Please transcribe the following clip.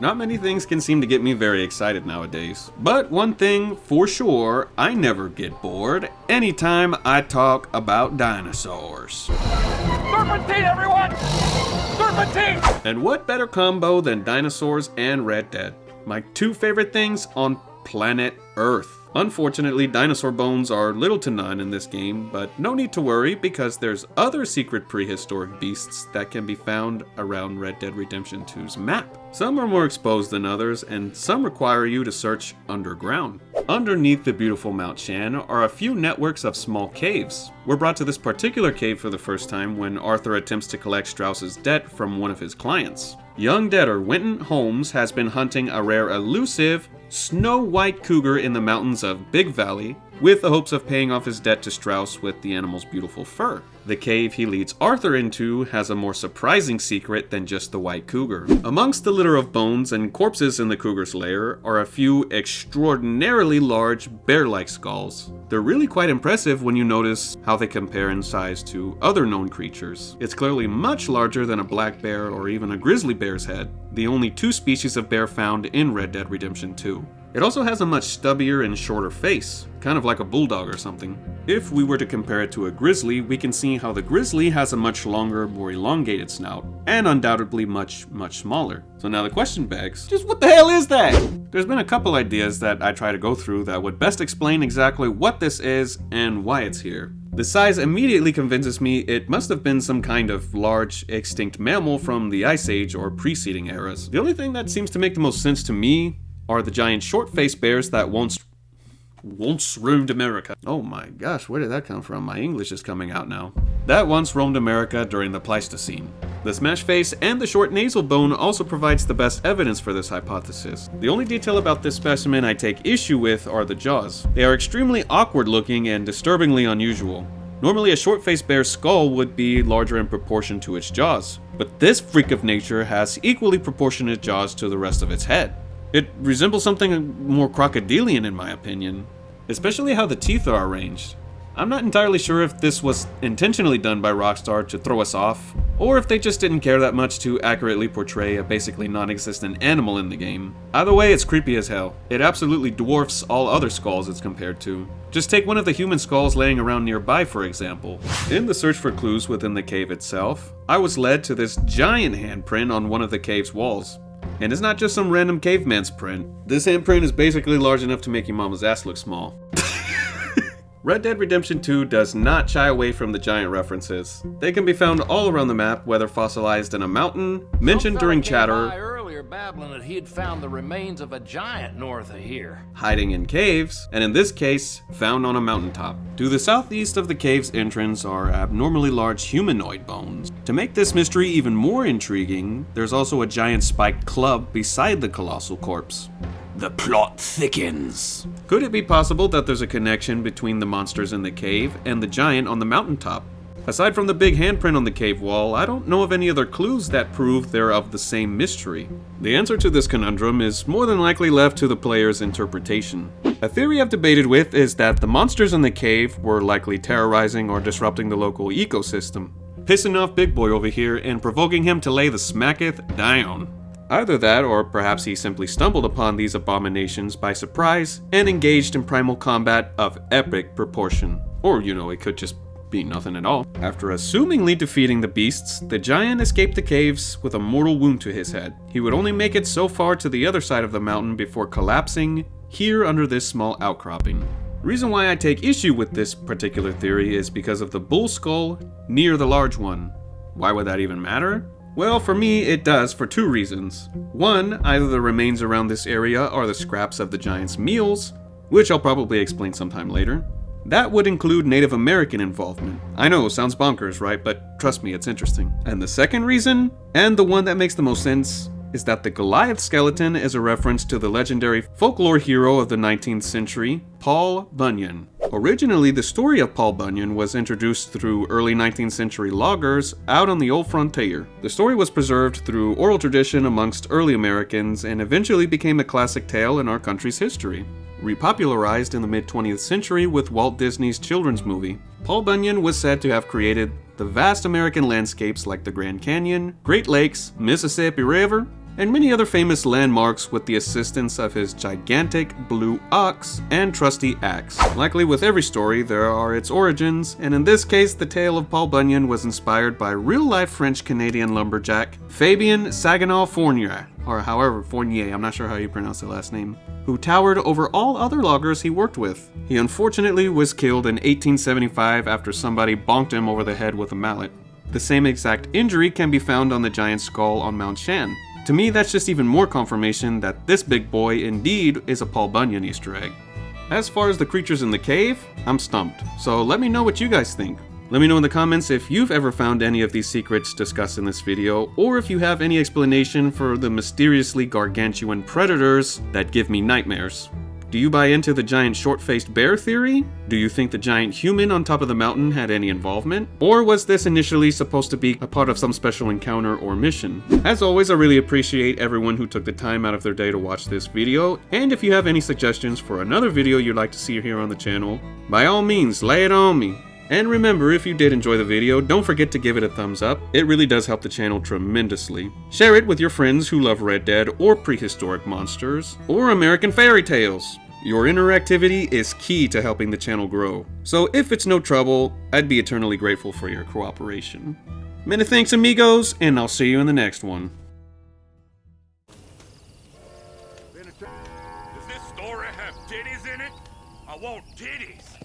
Not many things can seem to get me very excited nowadays. But one thing for sure, I never get bored anytime I talk about dinosaurs. Serpentine, everyone! Serpentine! And what better combo than dinosaurs and Red Dead? My two favorite things on planet Earth. Unfortunately, dinosaur bones are little to none in this game, but no need to worry because there's other secret prehistoric beasts that can be found around Red Dead Redemption 2's map. Some are more exposed than others, and some require you to search underground. Underneath the beautiful Mount Shann are a few networks of small caves. We're brought to this particular cave for the first time when Arthur attempts to collect Strauss's debt from one of his clients. Young debtor Winton Holmes has been hunting a rare elusive snow white cougar in the mountains of Big Valley with the hopes of paying off his debt to Strauss with the animal's beautiful fur. The cave he leads Arthur into has a more surprising secret than just the white cougar. Amongst the litter of bones and corpses in the cougar's lair are a few extraordinarily large bear-like skulls. They're really quite impressive when you notice how they compare in size to other known creatures. It's clearly much larger than a black bear or even a grizzly bear's head, the only two species of bear found in Red Dead Redemption 2. It also has a much stubbier and shorter face, kind of like a bulldog or something. If we were to compare it to a grizzly, we can see how the grizzly has a much longer, more elongated snout, and undoubtedly much smaller. So now the question begs, just what the hell is that? There's been a couple ideas that I try to go through that would best explain exactly what this is and why it's here. The size immediately convinces me it must have been some kind of large, extinct mammal from the Ice Age or preceding eras. The only thing that seems to make the most sense to me are the giant short-faced bears that once roamed America. Oh my gosh, where did that come from? My English is coming out now. That once roamed America during the Pleistocene. The smash face and the short nasal bone also provides the best evidence for this hypothesis. The only detail about this specimen I take issue with are the jaws. They are extremely awkward looking and disturbingly unusual. Normally a short-faced bear's skull would be larger in proportion to its jaws, but this freak of nature has equally proportionate jaws to the rest of its head. It resembles something more crocodilian in my opinion, especially how the teeth are arranged. I'm not entirely sure if this was intentionally done by Rockstar to throw us off, or if they just didn't care that much to accurately portray a basically non-existent animal in the game. Either way, it's creepy as hell. It absolutely dwarfs all other skulls it's compared to. Just take one of the human skulls laying around nearby, for example. In the search for clues within the cave itself, I was led to this giant handprint on one of the cave's walls. And it's not just some random caveman's print. This handprint is basically large enough to make your mama's ass look small. Red Dead Redemption 2 does not shy away from the giant references. They can be found all around the map, whether fossilized in a mountain, mentioned during chatter, earlier babbling that he had found the remains of a giant north of here, hiding in caves, and in this case, found on a mountaintop. To the southeast of the cave's entrance are abnormally large humanoid bones. To make this mystery even more intriguing, there's also a giant spiked club beside the colossal corpse. The plot thickens. Could it be possible that there's a connection between the monsters in the cave and the giant on the mountaintop? Aside from the big handprint on the cave wall, I don't know of any other clues that prove they're of the same mystery. The answer to this conundrum is more than likely left to the player's interpretation. A theory I've debated with is that the monsters in the cave were likely terrorizing or disrupting the local ecosystem, pissing off Big Boy over here and provoking him to lay the smacketh down. Either that, or perhaps he simply stumbled upon these abominations by surprise and engaged in primal combat of epic proportion. Or, it could just be nothing at all. After assumingly defeating the beasts, the giant escaped the caves with a mortal wound to his head. He would only make it so far to the other side of the mountain before collapsing here under this small outcropping. The reason why I take issue with this particular theory is because of the bull skull near the large one. Why would that even matter? Well, for me, it does for two reasons. One, either the remains around this area are the scraps of the giant's meals, which I'll probably explain sometime later. That would include Native American involvement. I know, sounds bonkers, right? But trust me, it's interesting. And the second reason, and the one that makes the most sense, is that the Goliath skeleton is a reference to the legendary folklore hero of the 19th century, Paul Bunyan. Originally, the story of Paul Bunyan was introduced through early 19th century loggers out on the old frontier. The story was preserved through oral tradition amongst early Americans and eventually became a classic tale in our country's history. Repopularized in the mid-20th century with Walt Disney's children's movie, Paul Bunyan was said to have created the vast American landscapes like the Grand Canyon, Great Lakes, Mississippi River, and many other famous landmarks with the assistance of his gigantic blue ox and trusty axe. Likely with every story, there are its origins, and in this case, the tale of Paul Bunyan was inspired by real-life French-Canadian lumberjack Fabien Saginaw Fournier, or however, Fournier, I'm not sure how you pronounce the last name, who towered over all other loggers he worked with. He unfortunately was killed in 1875 after somebody bonked him over the head with a mallet. The same exact injury can be found on the giant skull on Mount Shann. To me, that's just even more confirmation that this big boy indeed is a Paul Bunyan Easter egg. As far as the creatures in the cave, I'm stumped, so let me know what you guys think. Let me know in the comments if you've ever found any of these secrets discussed in this video, or if you have any explanation for the mysteriously gargantuan predators that give me nightmares. Do you buy into the giant short-faced bear theory? Do you think the giant human on top of the mountain had any involvement? Or was this initially supposed to be a part of some special encounter or mission? As always, I really appreciate everyone who took the time out of their day to watch this video, and if you have any suggestions for another video you'd like to see here on the channel, by all means, lay it on me. And remember, if you did enjoy the video, don't forget to give it a thumbs up. It really does help the channel tremendously. Share it with your friends who love Red Dead or prehistoric monsters or American fairy tales. Your interactivity is key to helping the channel grow. So if it's no trouble, I'd be eternally grateful for your cooperation. Many thanks, amigos, and I'll see you in the next one. Does this story have titties in it? I want titties.